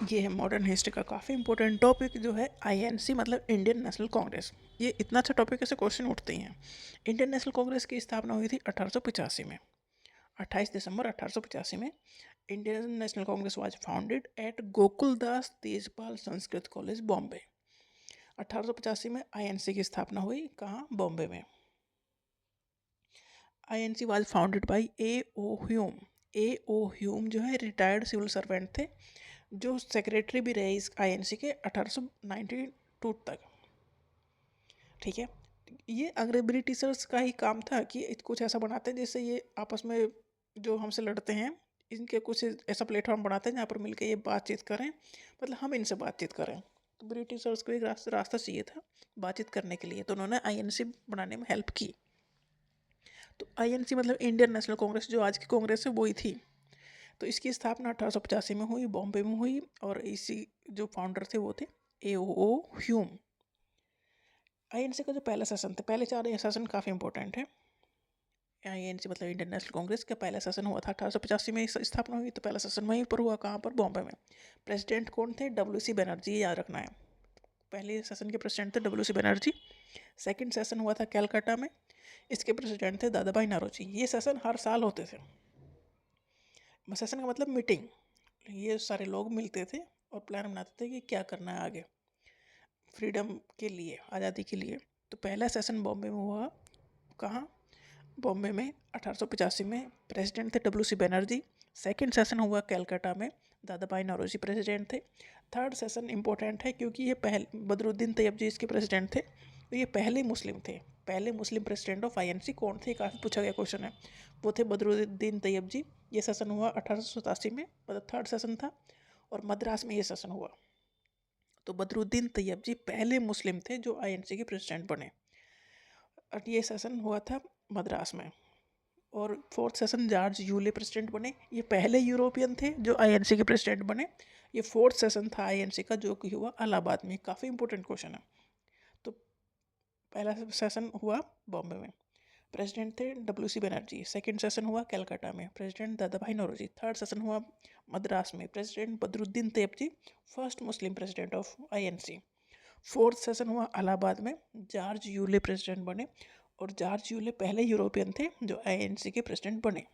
ये है modern history का काफ़ी इंपॉर्टेंट टॉपिक जो है आईएनसी मतलब इंडियन नेशनल कांग्रेस। ये इतना अच्छा टॉपिक ऐसे क्वेश्चन उठते ही हैं। इंडियन नेशनल कांग्रेस की स्थापना हुई थी 1885 में। 28 दिसंबर 1885 में Indian National Congress was founded at Gokuldas Tejpal Sanskrit College Bombay. 1885 में आईएनसी की स्थापना हुई कहाँ? बॉम्बे में। INC was founded by A O Hume. A O Hume जो है रिटायर्ड सिविल सर्वेंट थे, जो सेक्रेटरी भी रहे इस आईएनसी के 1892 तक। ठीक है। ये अंग्रेज ब्रिटिशर्स का ही काम था कि कुछ ऐसा बनाते हैं जिससे ये आपस में जो हमसे लड़ते हैं, इनके कुछ ऐसा प्लेटफॉर्म बनाते हैं जहाँ पर मिलकर ये बातचीत करें, मतलब हम इनसे बातचीत करें। तो ब्रिटिशर्स को एक रास्ता चाहिए था बातचीत करने के लिए, तो उन्होंने आईएनसी बनाने में हेल्प की। तो आईएनसी मतलब इंडियन नेशनल कांग्रेस, जो आज की कांग्रेस है वही थी। तो इसकी स्थापना 1885 में हुई, बॉम्बे में हुई, और इसी जो फाउंडर थे वो थे ए ओ ह्यूम। आईएनसी का जो पहला सेशन था, पहले 4 सेशन काफ़ी इंपॉर्टेंट है। आईएनसी मतलब इंडियन नेशनल कांग्रेस का पहला सेशन हुआ था 1885 में, स्थापना हुई, तो पहला सेशन वहीं पर हुआ, कहाँ पर? बॉम्बे में। प्रेसिडेंट कौन थे? डब्ल्यू.सी. बनर्जी, याद रखना है। पहले सेशन के प्रेसिडेंट थे डब्ल्यू.सी. बनर्जी। सेकंड सेशन हुआ था कैलकाटा में, इसके प्रेसिडेंट थे दादा भाई नौरोजी। ये सेशन हर साल होते थे। सेशन का मतलब मीटिंग। ये सारे लोग मिलते थे और प्लान बनाते थे कि क्या करना है आगे फ्रीडम के लिए, आज़ादी के लिए। तो पहला सेशन बॉम्बे में हुआ, कहाँ? बॉम्बे में 1885 में। प्रेसिडेंट थे डब्ल्यू.सी. बनर्जी। सेकंड सेशन हुआ कैलकाटा में, दादा भाई नौरोजी प्रेसिडेंट थे। थर्ड सेशन इंपॉर्टेंट है क्योंकि ये पहले बदरुद्दीन तैयब जी इसके प्रेसिडेंट थे, तो ये पहले मुस्लिम थे। पहले मुस्लिम प्रेसिडेंट ऑफ आईएनसी कौन थे? काफ़ी पूछा गया क्वेश्चन है। वो थे बदरुद्दीन तैयब जी। ये सेशन हुआ 1887 में, मतलब थर्ड सेशन था, और मद्रास में ये सेशन हुआ। तो बदरुद्दीन तैयब जी पहले मुस्लिम थे जो आईएनसी के प्रेसिडेंट बने, और ये सेशन हुआ था मद्रास में। और fourth session George Yule president बने, ये पहले यूरोपियन थे जो आईएनसी के प्रेसिडेंट बने। ये फोर्थ सेशन था आईएनसी का, जो कि हुआ इलाहाबाद में। काफ़ी इंपॉर्टेंट क्वेश्चन है। तो पहला सेशन हुआ बॉम्बे में, प्रेसिडेंट थे डब्ल्यू.सी. बनर्जी। सेकंड सेशन हुआ कलकत्ता में, प्रेसिडेंट दादा भाई नौरोजी। थर्ड सेशन हुआ मद्रास में, president Badruddin Tyabji, first Muslim president of INC. Fourth session हुआ इलाहाबाद में, जॉर्ज यूले प्रेसिडेंट बने, और जॉर्ज यूले पहले यूरोपियन थे जो आईएनसी के प्रेसिडेंट बने।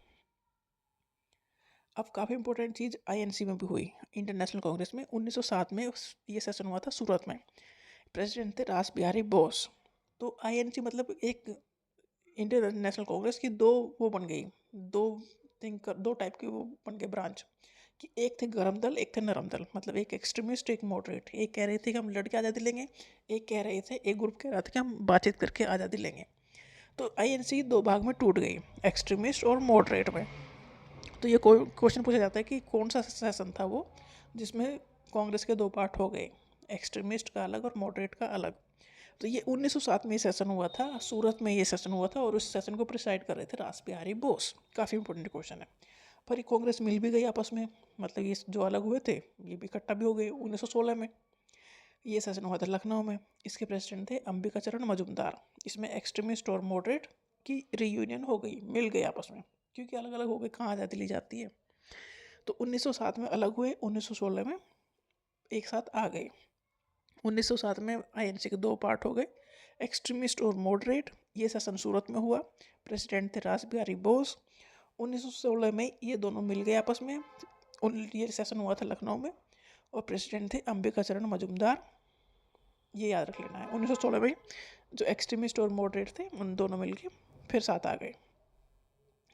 अब काफ़ी इंपॉर्टेंट चीज़ आईएनसी में भी हुई, इंटरनेशनल कांग्रेस में। 1907 में ये सेशन हुआ था सूरत में। प्रेसिडेंट थे रास बिहारी बोस। तो आईएनसी मतलब एक इंडियन नेशनल कांग्रेस की दो वो बन गई, दो दो टाइप की वो बन गए ब्रांच, कि एक थे गरम दल, एक थे नरम दल। मतलब एक एक्सट्रीमिस्ट, एक मॉडरेट। एक कह रहे थे कि हम लड़के आज़ादी लेंगे, एक कह रहे थे, एक ग्रुप कह रहा था कि हम बातचीत करके आज़ादी लेंगे। तो आईएनसी दो भाग में टूट गई, एक्सट्रीमिस्ट और मॉडरेट में। तो ये क्वेश्चन पूछा जाता है कि कौन सा सेशन था वो जिसमें कांग्रेस के दो पार्ट हो गए, एक्सट्रीमिस्ट का अलग और मॉडरेट का अलग। तो ये 1907 में सेशन हुआ था, सूरत में ये सेशन हुआ था, और उस सेशन को प्रिसाइड कर रहे थे रास बिहारी बोस। काफ़ी इंपॉर्टेंट क्वेश्चन है। पर ये कांग्रेस मिल भी गई आपस में, मतलब ये जो अलग हुए थे ये भी इकट्ठा भी हो गए 1916 में। ये सेशन हुआ था लखनऊ में। इसके प्रेसिडेंट थे अंबिका चरण मजूमदार। इसमें एक्सट्रीमिस्ट और मॉडरेट की रीयूनियन हो गई, मिल गए आपस में, क्योंकि अलग अलग हो गए, कहाँ आज़ादी ली जाती है। तो 1907 में अलग हुए, 1916 में एक साथ आ गए। 1907 में आईएनसी के दो पार्ट हो गए, एक्सट्रीमिस्ट और मॉडरेट। ये सेशन सूरत में हुआ, प्रेसिडेंट थे रास बिहारी बोस। 1916 में ये दोनों मिल गए आपस में। ये सेशन हुआ था लखनऊ में, और प्रेसिडेंट थे अंबिका चरण मजूमदार। ये याद रख लेना है। 1916 में जो एक्सट्रीमिस्ट और मॉडरेट थे उन दोनों मिलके फिर साथ आ गए।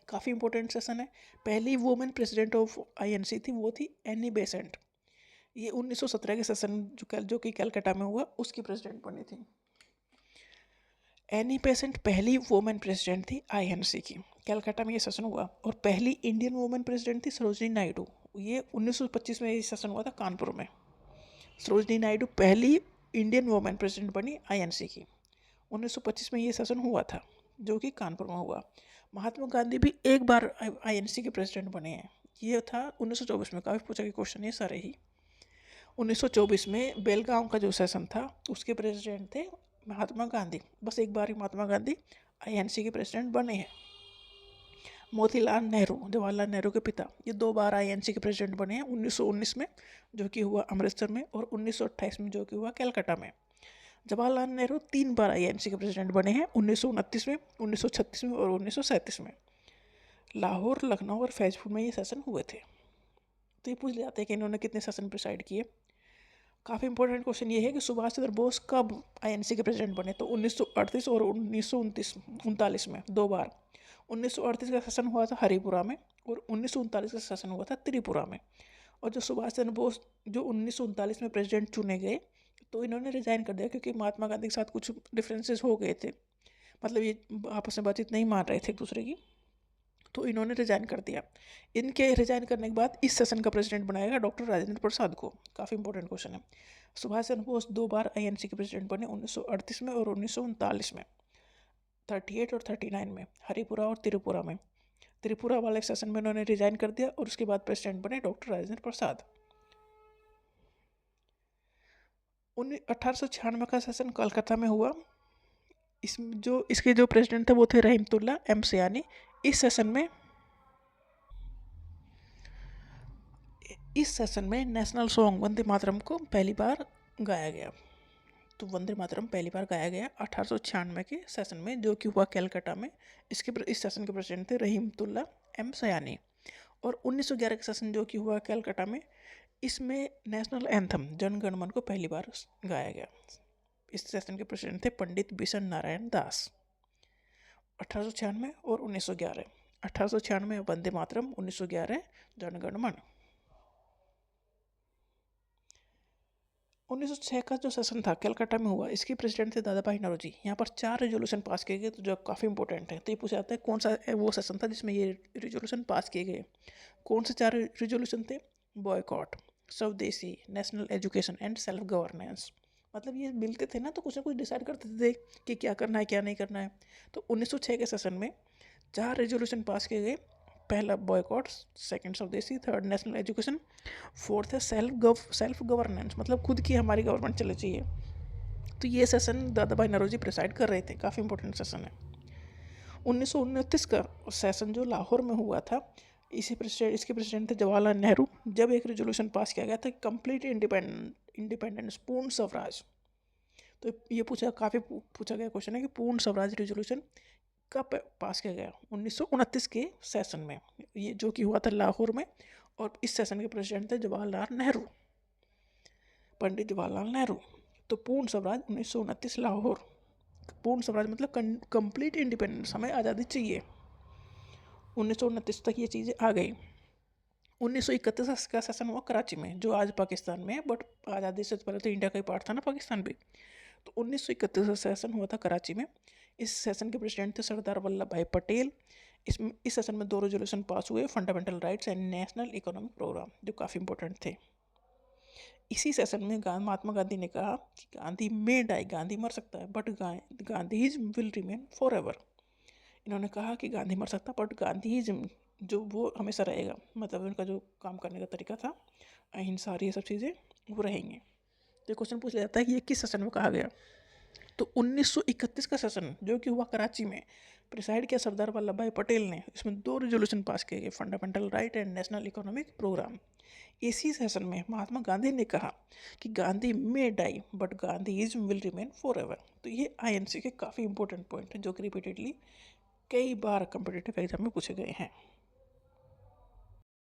काफ़ी इंपॉर्टेंट सेशन है। पहली वुमेन प्रेसिडेंट ऑफ आईएनसी थी, वो थी एनी बेसेंट। ये 1917 के सेशन जो कि कलकत्ता में हुआ, उसकी प्रेसिडेंट बनी थी। एनी बेसेंट पहली वुमेन प्रेसिडेंट थी आईएनसी की। कलकत्ता में ये सेशन हुआ। और पहली इंडियन वुमेन प्रेसिडेंट थी सरोजिनी नायडू। ये 1925 में ये सेशन हुआ था कानपुर में। सरोजिनी नायडू पहली इंडियन वुमेन प्रेसिडेंट बनी आईएनसी की। 1925 में ये सेशन हुआ था, जो कि कानपुर में हुआ। महात्मा गांधी भी एक बार आईएनसी के प्रेसिडेंट बने हैं। ये था 1924 में। काफ़ी पूछा गया क्वेश्चन ये सारे ही। 1924 में बेलगांव का जो सेशन था उसके प्रेसिडेंट थे महात्मा गांधी। बस एक बार ही महात्मा गांधी आईएनसी के प्रेसिडेंट बने हैं। मोतीलाल नेहरू, जवाहरलाल नेहरू के पिता, ये 2 बार आईएनसी के प्रेसिडेंट बने हैं, 1919 में जो कि हुआ अमृतसर में और 1928 में जो कि हुआ कलकत्ता में। जवाहरलाल नेहरू 3 बार आईएनसी के प्रेसिडेंट बने हैं, 1929 में, 1936 में और 1937 में। लाहौर, लखनऊ और फैजपुर में ये सेशन हुए थे। तो ये पूछ जाते हैं कि इन्होंने कितने सेशन प्रिसाइड किए। काफ़ी इंपॉर्टेंट क्वेश्चन ये है कि सुभाष चंद्र बोस कब आईएनसी के प्रेसिडेंट बने, तो 1938 और 1939 में 2 बार। 1938 का सेशन हुआ था हरिपुरा में और 1939 का सेशन हुआ था त्रिपुरा में। और जो सुभाष चंद्र बोस जो 1939 में प्रेसिडेंट चुने गए, तो इन्होंने रिजाइन कर दिया क्योंकि महात्मा गांधी के साथ कुछ डिफरेंसेस हो गए थे, मतलब ये आपस में बातचीत नहीं मान रहे थे एक दूसरे की, तो इन्होंने रिजाइन कर दिया। इनके रिजाइन करने के बाद इस सेशन का प्रेसिडेंट बनाएगा डॉक्टर राजेंद्र प्रसाद को। काफ़ी इंपॉर्टेंट क्वेश्चन है। सुभाष चंद्र बोस 2 बार आईएनसी के प्रेसिडेंट बने, 1938 में और 1939 में, 38 और 39 में, हरिपुरा और त्रिपुरा में। त्रिपुरा वाले सेशन में उन्होंने रिजाइन कर दिया और उसके बाद प्रेसिडेंट बने डॉक्टर राजेंद्र प्रसाद। 1896 का सेशन कोलकाता में हुआ। इसके जो प्रेसिडेंट थे वो थे रहीमतुल्ला एम सयानी। इस सेशन में नेशनल सॉन्ग वंदे मातरम को पहली बार गाया गया। तो वंदे मातरम पहली बार गाया गया 1896 के सेशन में जो कि हुआ कलकत्ता में। इस सेशन के प्रेसिडेंट थे रहीमतुल्ला एम सयानी। और 1911 का सेशन जो कि हुआ कलकत्ता में, इसमें नेशनल एंथम जन गण मन को पहली बार गाया गया। इस सेशन के प्रेसिडेंट थे पंडित बिशन नारायण दास। 1896 और 1911। 1896 वंदे मातरम, 1911 जन गण मन। 1906 का जो सेशन था कलकत्ता में हुआ, इसके प्रेसिडेंट थे दादा भाई नौरोजी। यहाँ पर 4 रेजोल्यूशन पास किए गए तो जो काफ़ी इंपॉर्टेंट है। तो ये पूछा जाता है कौन सा वो सेशन था जिसमें ये रेजोल्यूशन पास किए गए। कौन से 4 रेजोल्यूशन थे? बॉयकॉट, स्वदेशी, national education and self governance. मतलब ये मिलते थे ना, तो कुछ ना कुछ डिसाइड करते थे कि क्या करना है क्या नहीं करना है। तो 1906 के सेशन में 4 रेजोल्यूशन पास किए गए। पहला बॉयकॉट, सेकंड स्वदेशी, थर्ड नेशनल एजुकेशन, फोर्थ है सेल्फ गवर्नेंस, मतलब खुद की हमारी गवर्नमेंट चलनी चाहिए। तो ये सेशन दादा भाई नौरोजी प्रिसाइड कर रहे थे। काफ़ी इंपॉर्टेंट सेशन है। 1929 का सेशन जो लाहौर में हुआ था, इसके प्रेसिडेंट थे जवाहरलाल नेहरू। जब एक रेजोल्यूशन पास किया गया था कंप्लीट इंडिपेंडेंस, पूर्ण स्वराज। तो ये काफ़ी पूछा गया क्वेश्चन है कि पूर्ण स्वराज रेजोल्यूशन कब पास किया गया? 1929 के सेशन में, ये जो कि हुआ था लाहौर में। और इस सेशन के प्रेसिडेंट थे जवाहरलाल नेहरू, पंडित जवाहरलाल नेहरू। तो पूर्ण स्वराज 1929 लाहौर। पूर्ण स्वराज मतलब कंप्लीट इंडिपेंडेंस, हमें आज़ादी चाहिए। 1929 तक ये चीज़ें आ गई। 1931 का सेशन हुआ कराची में, जो आज पाकिस्तान में है, बट आज़ादी से पहले तो इंडिया का ही पार्ट था ना पाकिस्तान भी। तो 1931 का सेशन हुआ था कराची में। इस सेशन के प्रेसिडेंट थे सरदार वल्लभ भाई पटेल। इस सेशन में 2 रेजोल्यूशन पास हुए, fundamental rights and national economic programme, जो काफ़ी इंपॉर्टेंट थे। इसी सेशन में महात्मा गांधी ने कहा कि गांधी मे डाई, गांधी मर सकता है, but Gandhism will remain forever. इन्होंने कहा कि गांधी मर सकता बट गांधीइज्म जो वो हमेशा रहेगा, मतलब उनका जो काम करने का तरीका था, अहिंसा और ये सब चीज़ें वो रहेंगी। तो क्वेश्चन पूछ लिया जाता है कि ये किस सेशन में कहा गया। तो 1931 का सेशन जो कि हुआ कराची में, प्रिसाइड किया सरदार वल्लभ भाई पटेल ने। इसमें 2 रेजोल्यूशन पास किए गए, fundamental right and national economic programme. इसी सेशन में महात्मा गांधी ने कहा कि Gandhi may die but Gandhism will remain forever. तो ये आईएनसी के काफ़ी इंपॉर्टेंट पॉइंट हैं जो कि रिपीटेडली कई बार कॉम्पिटिटिव एग्जाम में पूछे गए हैं।